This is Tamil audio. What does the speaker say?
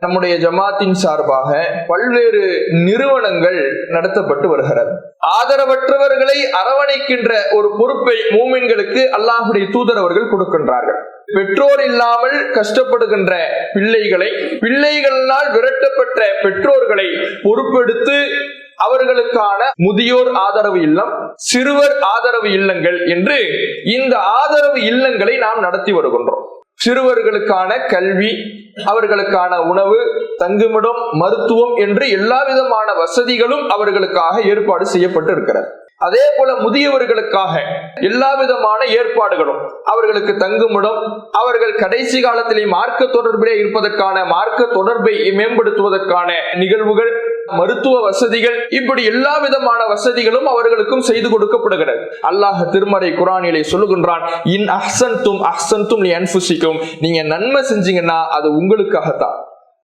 நம்முடைய ஜமாத்தின் சார்பாக பல்வேறு நிறுவனங்கள் நடத்தப்பட்டு வருகிறது. ஆதரவற்றவர்களை அரவணைக்கின்ற ஒரு பொறுப்பை மூமின்களுக்கு அல்லாஹ்வுடைய தூதர் அவர்கள் கொடுக்கின்றார்கள். பெற்றோர் இல்லாமல் கஷ்டப்படுகின்ற பிள்ளைகளால் விரட்டப்பட்ட பெற்றோர்களை பொறுப்பெடுத்து அவர்களுக்கான முதியோர் ஆதரவு இல்லம், சிறுவர் ஆதரவு இல்லங்கள் என்று இந்த ஆதரவு இல்லங்களை நாம் நடத்தி வருகின்றோம். சிறுவர்களுக்கான கல்வி, அவர்களுக்கான உணவு, தங்குமிடம், மருத்துவம் என்று எல்லா விதமான வசதிகளும் அவர்களுக்காக ஏற்பாடு செய்யப்பட்டு இருக்கிறது. அதே போல முதியவர்களுக்காக எல்லா விதமான ஏற்பாடுகளும், அவர்களுக்கு தங்குமிடம், அவர்கள் கடைசி காலத்திலே மார்க்க தொடர்பிலே இருப்பதற்கான மார்க்க தொடர்பை மேம்படுத்துவதற்கான நிகழ்வுகள், மருத்துவ வசதிகள், இப்படி எல்லா விதமான வசதிகளும் அவர்களுக்கும் செய்து கொடுக்கப்படுகிறது. அல்லாஹ் திருமறை குர்ஆனிலே சொல்லுகின்றான், இன் அஹ்சன்தும் அஹ்சன்தும் லி அன்ஃபுசிக்கும், நீங்க நன்மை செஞ்சீங்கன்னா அது உங்களுக்காகத்தான்.